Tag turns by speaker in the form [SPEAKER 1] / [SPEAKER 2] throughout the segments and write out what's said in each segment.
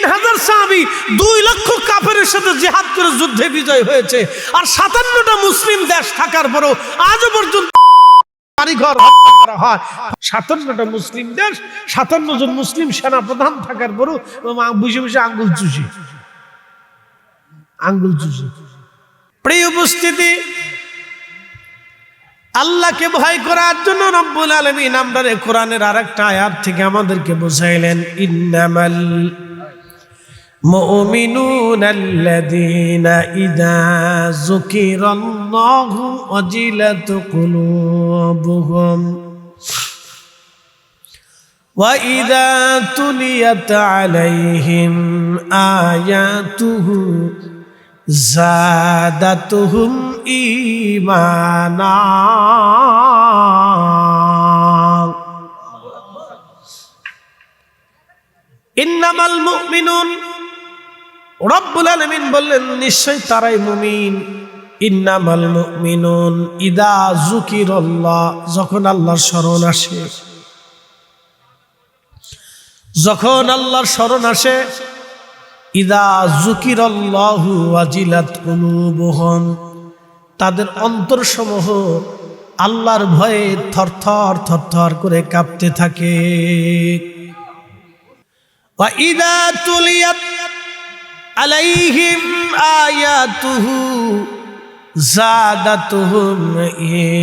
[SPEAKER 1] 3000 সাহাবী 2 লক্ষ কাফেরের সাথে জিহাদ করে যুদ্ধে বিজয় হয়েছে। আর 57টা মুসলিম দেশ থাকার পরও আজও পর্যন্ত বাড়িঘর হত্যা করা হয়। 57টা মুসলিম দেশ, 57 জন মুসলিম সেনা প্রধান থাকার পরও বসে বসে আঙ্গুল চুষি। প্রিয় উপস্থিতি, আল্লাহকে ভয় করার জন্য রব্বুল আলামিন আমাদের কোরআনের আরেকটা আয়াত থেকে আমাদেরকে বুঝাইলেন, ইন্নামাল মুমিনুনাল্লাযীনা ইযা যুকিরাল্লাহু ওয়াজিলাত কুলুবুহুম ওয়া ইযা তুলিয়াত আলাইহিম আয়াতুহু যাদাতুহুম ঈমানা। ইন্নামাল মুমিনুন, রব্বুল আলামিন বললেন নিশ্চয় তারাই মুমিন। ইন্নামাল মুমিনুন ইদা যুকিরাল্লাহ, যখন আল্লাহর স্মরণ আসে, যখন আল্লাহর স্মরণ আসে। ইদা যুকিরাল্লাহু ওয়াজিলাত কুলুবুহুম, তাদের অন্তরসমূহ আল্লাহর ভয়ে থরথর থরথর করে কাঁপতে থাকে। ওয়া ইদা তুলিয়াত আলাইহিম আয়াতুহু যাদাতুহুম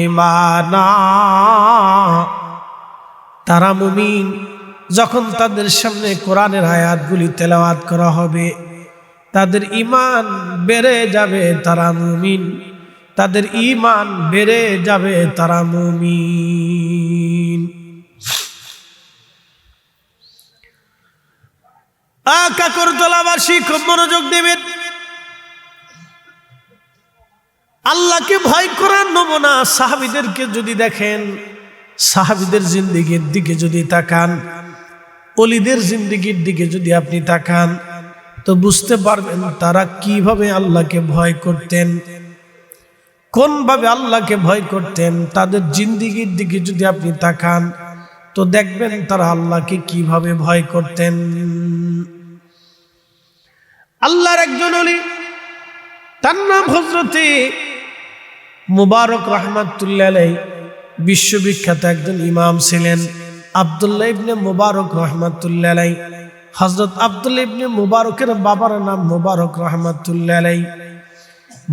[SPEAKER 1] ঈমানা। তারা মুমিন, যখন তাদের সামনে কোরআনের আয়াতগুলি তেলাওয়াত করা হবে তাদের ঈমান বেড়ে যাবে, তারা মুমিন। তাদের ঈমান বেড়ে যাবে, তারা মুমিন। কাকরতলাবাসী খুব মনোযোগ দেবেন। আল্লাহকে ভয় করার নমুনা সাহাবীদেরকে যদি দেখেন, সাহাবীদের জিন্দেগির দিকে যদি তাকান, ওলিদের জিন্দেগির দিকে যদি আপনি তাকান, তো বুঝতে পারবেন তারা কিভাবে আল্লাহকে ভয় করতেন, কোনভাবে আল্লাহকে ভয় করতেন। তাদের জিন্দেগির দিকে যদি আপনি তাকান, তো দেখবেন তারা আল্লাহকে কিভাবে ভয় করতেন। আল্লাহর একজন ওলি, তার নাম হযরতে মুবারক রাহমাতুল্লাহ আলাইহি, বিশ্ববিখ্যাত একজন ইমাম ছিলেন আব্দুল্লাহ ইবনে মুবারক রাহমাতুল্লাহ আলাইহি। হযরত আব্দুল্লাহ ইবনে মুবারকের বাবার নাম মুবারক রাহমাতুল্লাহ আলাইহি।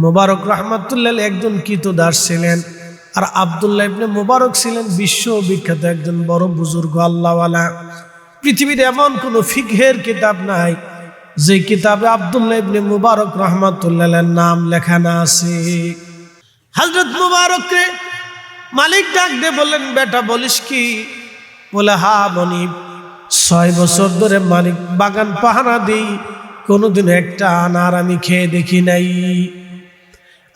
[SPEAKER 1] মুবারক রাহমাতুল্লাহ আলাইহি একজন কৃতদাস ছিলেন, আর আব্দুল্লাহ ইবনে মুবারক ছিলেন বিশ্ববিখ্যাত একজন বড় বুজুর্গ আল্লাহওয়ালা। পৃথিবীর এমন কোনো ফিকহের কিতাব নাই যে কিতাবে আব্দুল্লাহ ইবনে মুবারক রাহমাতুল্লাহ আলাইহির নাম লেখা না আছে। হযরত মুবারককে মালিক ডাক দিয়ে বললেন, বেটা বলিস কি? বলে, হা মনিব, 6 বছর ধরে মালিক বাগান পাহারা দিই, কোনোদিন একটা আনার আমি খেয়ে দেখি নাই।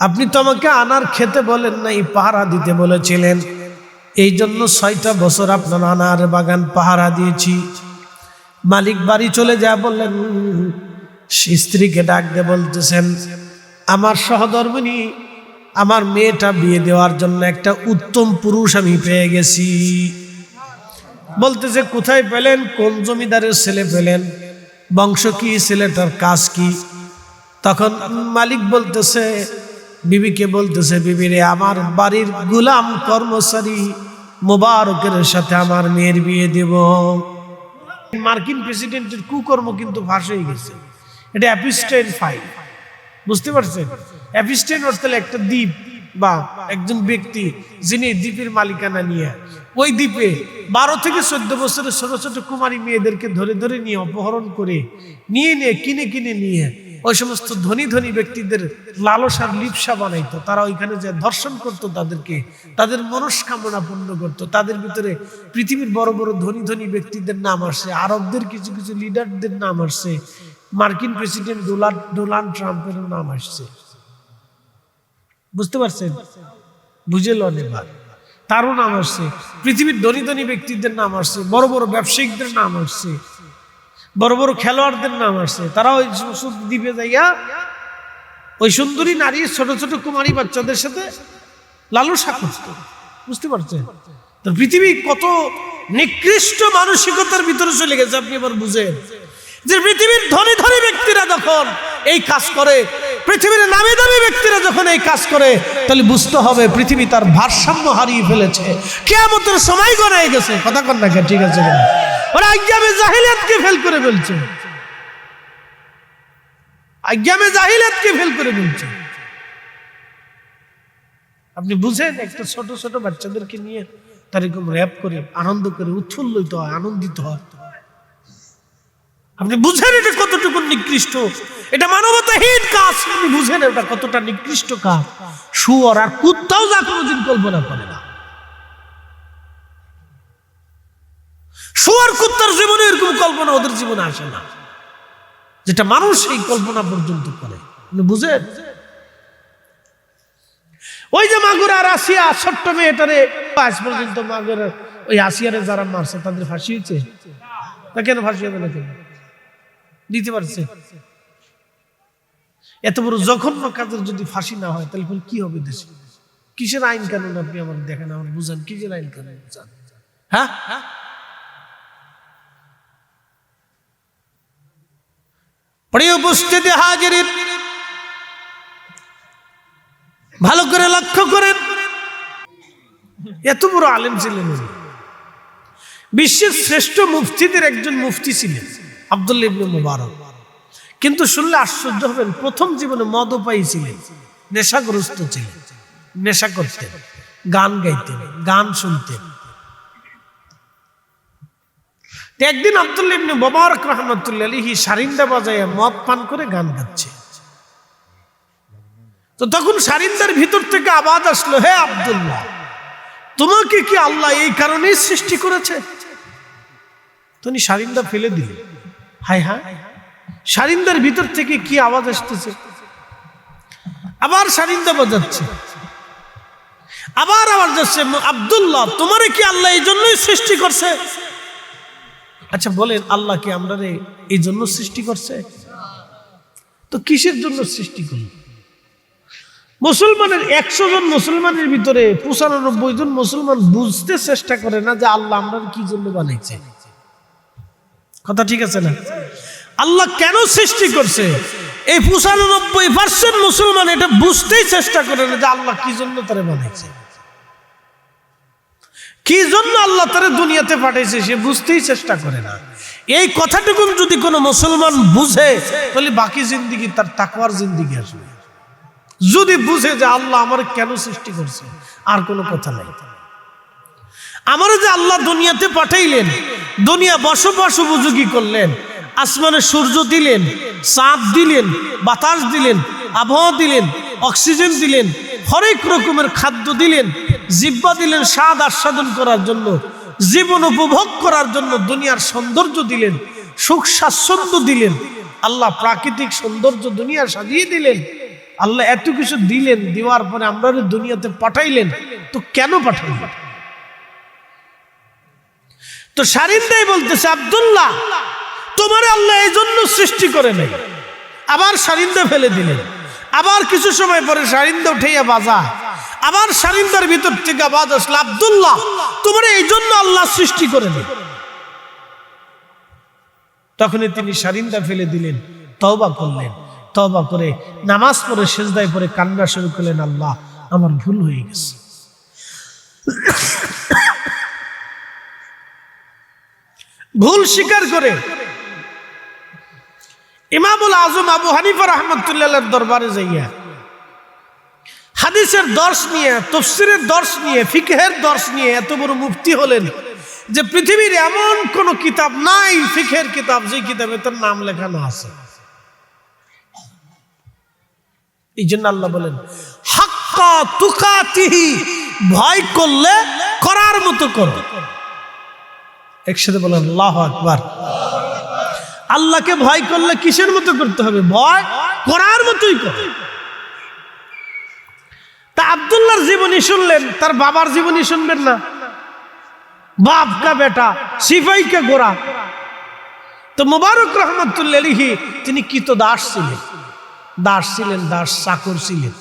[SPEAKER 1] আপনি তো আমাকে আনার খেতে বলেন নাই, পাহারা দিতে বলেছিলেন, এই জন্য 6টা বছর আপনার আনার বাগান পাহারা দিয়েছি। মালিক বাড়ি চলে যায় বললেন, স্ত্রীকে ডাক দিয়ে বলতেছেন, আমার সহধর্মিণী, আমার মেয়েটা বিয়ে দেওয়ার জন্য একটা উত্তম পুরুষ আমি পেয়ে গেছি। বলতেছে, কোথায় পেলেন? কোন জমিদারের ছেলে পেলেন? বংশ কি? ছেলেটার কাজ কি? তখন মালিক বলতেছে, বিবিকে বলতেছে, বিবি রে, আমার বাড়ির গোলাম কর্মচারী মুবারকের সাথে আমার মেয়ের বিয়ে দেব। মার্কিন প্রেসিডেন্টের কুকর্ম কিন্তু ফাঁস হয়ে গেছে। এটা অ্যাপিস্টাইন ফাইল, বুঝতে পারছেন? অ্যাপিস্টাইন অর্থাৎ একটা দ্বীপ বা একজন ব্যক্তি যিনি দ্বীপের মালিকানা নিয়ে ওই দ্বীপে 12 থেকে 14 বছরের ছোট ছোট কুমারী মেয়েদেরকে ধরে ধরে নিয়ে অপহরণ করে নিয়ে কিনে নিয়ে ওই সমস্ত ধনী ধনী ব্যক্তিদের লালসার লিপসা বানাইতো। তারা ওইখানে যে ধর্ষণ করতো, তাদেরকে তাদের মনস্কামনা পূর্ণ করতো। তাদের ভিতরে পৃথিবীর বড় বড় ধনী ধনী ব্যক্তিদের নাম আসছে, আরবদের কিছু কিছু লিডারদের নাম আসছে, মার্কিন প্রেসিডেন্ট ডোনাল্ড ট্রাম্পের নাম আসছে। বুঝতে পারছেন? বুঝে লন এবার। তারও নাম আসছে, পৃথিবীর ধনী ধনী ব্যক্তিদের নাম আসছে, বড় বড় ব্যবসায়িকদের নাম আসছে, বড় বড় খেলোয়াড়দের নাম আসছে। তারা ওই দ্বীপে যাইয়া ওই সুন্দরী নারী ছোট ছোট কুমারী বাচ্চাদের সাথে লালসা করত। বুঝতে পারছেন? তো পৃথিবী কত নিকৃষ্ট মানসিকতার ভিতরে চলে গেছে আপনি এবার বুঝেন। যে পৃথিবীর ধনী ধনী ব্যক্তিরা যখন এই কাজ করে, পৃথিবীর নামী দামি ব্যক্তিরা যখন এই কাজ করে, তাহলে বুঝতে হবে পৃথিবী তার ভারসাম্য হারিয়ে ফেলেছে, কিয়ামতের সময় গড়ায় গেছে। কথা কন না, ঠিক আছে? ওরা আইয়ামে জাহিলিয়াতকে ফেল করে ফেলছে, আইয়ামে জাহিলিয়াতকে ফেল করে ফেলছে। আপনি বুঝেন, একটা ছোট ছোট বাচ্চাদেরকে নিয়ে তার এরকম র্যাপ করে আনন্দ করে উৎফুল্লিত হয়, আনন্দিত হয়। আপনি বুঝেন এটা কতটুকু নিকৃষ্ট, এটা মানবতাহীন কাজ। আপনি বুঝেন এটা কতটা নিকৃষ্ট কাজ। শুয়োর আর কুত্তাও যা কোনোদিন কল্পনা করে না। শুয়োর কুত্তার জীবনে এরকম কল্পনা ওদের জীবনে আসে না, যেটা মানুষ এই কল্পনা পর্যন্ত করে। আপনি বুঝেন? ওই যে মাগুরা আর আসিয়া, ছোট্ট মেয়েটারে আজ পর্যন্ত মাগুরা ওই আসিয়ারে যারা মারছে তাদের ফাঁসি হয়েছে। তা কেন ফাঁসি হবে না? কেন দিতে পারছে? এত বড় জঘন্য কাজের যদি ফাঁসি না হয় তাহলে কি হবে দেশে? কিসের আইন কানুন আপনি আমার দেখেন, আমার বুঝান, কিসের আইন কানুন বুঝান? হ্যাঁ, প্রিয় উপস্থিতি হাজিরিন, ভালো করে লক্ষ্য করেন, এত বড় আলেম ছিলেন, বিশ্বের শ্রেষ্ঠ মুফতিদের একজন মুফতি ছিলেন আব্দুল্লাহ ইবনে মুবারক। কিন্তু শুনলে আশ্চর্য হবেন, প্রথম জীবনে মদপায়ী ছিলেন, নেশাগ্রস্ত ছিলেন, নেশা করতেন, গান গাইতেন, গান শুনতেন। একদিন আব্দুল্লাহ ইবনে মুবারক রাহমাতুল্লাহ আলাইহি সারিন্দা বাজায় মদ পান করে গান গাচ্ছে। তো তখন সারিন্দার ভিতর থেকে আওয়াজ আসলো, হে আব্দুল্লাহ, তোমাকে কি আল্লাহ এই কারণেই সৃষ্টি করেছে? তুমি সারিন্দা ফেলে দিলে। হায় হায়, সারিন্দার ভিতর থেকে কি আওয়াজ আসতেছে? আবার সারিন্দা বাজাচ্ছে, আবার আওয়াজ আসছে, আব্দুল্লাহ, তোমারে কি আল্লাহ এই জন্যই সৃষ্টি করছে? আচ্ছা বলেন, আল্লাহ কি আমরা এই জন্য সৃষ্টি করছে? তো কিসের জন্য সৃষ্টি করল? মুসলমানের 100 জন মুসলমানের ভিতরে 95 জন মুসলমান বুঝতে চেষ্টা করে না যে আল্লাহ আমরা কি জন্য বানাইছে। কথা ঠিক আছে না? আল্লাহ কেন সৃষ্টি করছে, এই 95% মুসলমান এটা বুঝতেই চেষ্টা করে না যে আল্লাহ কি জন্য তারে বানাইছে, কি জন্য আল্লাহ তারে দুনিয়াতে পাঠাইছে, সে বুঝতেই চেষ্টা করে না। এই কথাটুকু যদি কোনো মুসলমান বুঝে, তাহলে বাকি জিন্দেগি তার তাকওয়ার জিন্দেগি আসবে। যদি বুঝে যে আল্লাহ আমার কেন সৃষ্টি করছে, আর কোনো কথা নাই। আমার যে আল্লাহ দুনিয়াতে পাঠাইলেন, দুনিয়া বসবাস উপযোগী করলেন, আসমানে সূর্য দিলেন, চাঁদ দিলেন, বাতাস দিলেন, আবহাওয়া দিলেন, অক্সিজেন দিলেন, হরেক রকমের খাদ্য দিলেন, জিহ্বা দিলেন স্বাদ আস্বাদন করার জন্য, জীবন উপভোগ করার জন্য দুনিয়ার সৌন্দর্য দিলেন, সুখ স্বাচ্ছন্দ্য দিলেন। আল্লাহ প্রাকৃতিক সৌন্দর্য দুনিয়া সাজিয়ে দিলেন। আল্লাহ এত কিছু দিলেন, দেওয়ার পরে আমরা দুনিয়াতে পাঠাইলেন, তো কেন পাঠাইলেন? তো সারিন্দাই বলতেছে, আব্দুল্লাহ, তোমার আল্লাহ এই জন্য সৃষ্টি করে নাই। আবার সারিন্দা ফেলে দিলেন, আবার কিছু সময় পরে সারিন্দা উঠাইয়া বাজা, আবার সারিন্দার ভিতর থেকে আওয়াজ আসলো, আব্দুল্লাহ, তোমার এই জন্য আল্লাহ সৃষ্টি করে নাই। তখনই তিনি সারিন্দা ফেলে দিলেন, তওবা করলেন, তওবা করে নামাজ পড়ে সিজদায় পড়ে কান্না শুরু করলেন, আল্লাহ আমার ভুল হয়ে গেছে। ভুল স্বীকার করে ইমামুল আজম আবু হানিফা রাহমাতুল্লাহর দরবারে যাইয়া হাদিসের দর্শ নিয়ে, তাফসীরের দর্শ নিয়ে, ফিকহের দর্শ নিয়ে এত বড় মুফতি হলেন যে পৃথিবীর এমন কোন কিতাব নাই, ফিকহের কিতাব, যে কিতাবে তার নাম লেখানো আছে। এই জন্য আল্লাহ বলেন, হাক্কা তুকাতিহি, ভয় করলে করার মতো করো। একসাথে বলেন আল্লাহু আকবার। আল্লাহকে ভয় করলে কিসের মতো করতে হবে? ভয় করার মতোই করো। তা আব্দুল্লাহর জীবনী শুনলেন, তার বাবার জীবনী শুনবেন না? বাপ কা বেটা, সিপাই কা গোরা। তো মুবারক রাহমাতুল্লাহ আলাইহি তিনি কৃতদাস ছিলেন, দাস ছিলেন, দাস চাকর ছিলেন।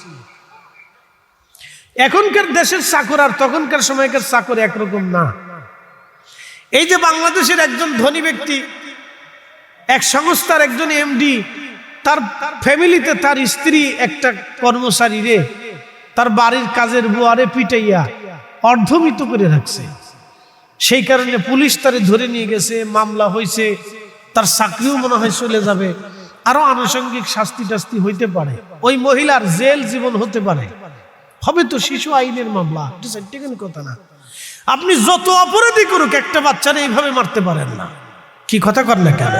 [SPEAKER 1] এখনকার দেশের চাকর আর তখনকার সময়কার চাকর একরকম না। এই যে বাংলাদেশের একজন ধনী ব্যক্তি এক সংস্থার একজন এমডি তার ফ্যামিলিতে তার স্ত্রী একটা কর্মচারী রে তার বাড়ির কাজের বুয়ারে পিটাইয়া অর্ধমৃত করে রাখছে। সেই কারণে পুলিশ তারে ধরে নিয়ে গেছে, মামলা হয়েছে, তার চাকরিও মনে হয় চলে যাবে, আরো আনুষঙ্গিক শাস্তি টাস্তি হইতে পারে, ওই মহিলার জেল জীবন হতে পারে, হবে তো শিশু আইনের মামলা, কথা না। আপনি যত অপরাধী করুক একটা বাচ্চারা এইভাবে মারতে পারেন না, কি কথা কর না কেন?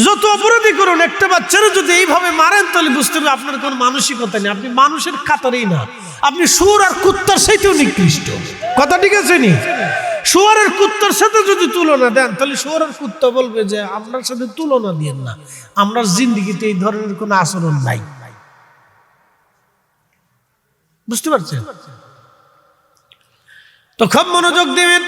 [SPEAKER 1] যত অপরাধী করুন একটা বাচ্চারা যদি এইভাবে মারেন তাহলে বুঝতে হবে আপনার কোন মানসিকতা নেই, আপনি মানুষের খাতারেই না, আপনি শুয়োর আর কুত্তার সাথেও নিকৃষ্ট। কথা ঠিক আছে নি? শুয়োর আর কুত্তার সাথে যদি তুলনা দেন তাহলে শুয়োর আর কুত্তা বলবে যে আপনার সাথে তুলনা দিয়েন না, আমরা জিন্দেগিতে এই ধরনের কোন আচরণ নাই। বুঝতে পারছেন? তো খুব মনোযোগ দিবেন।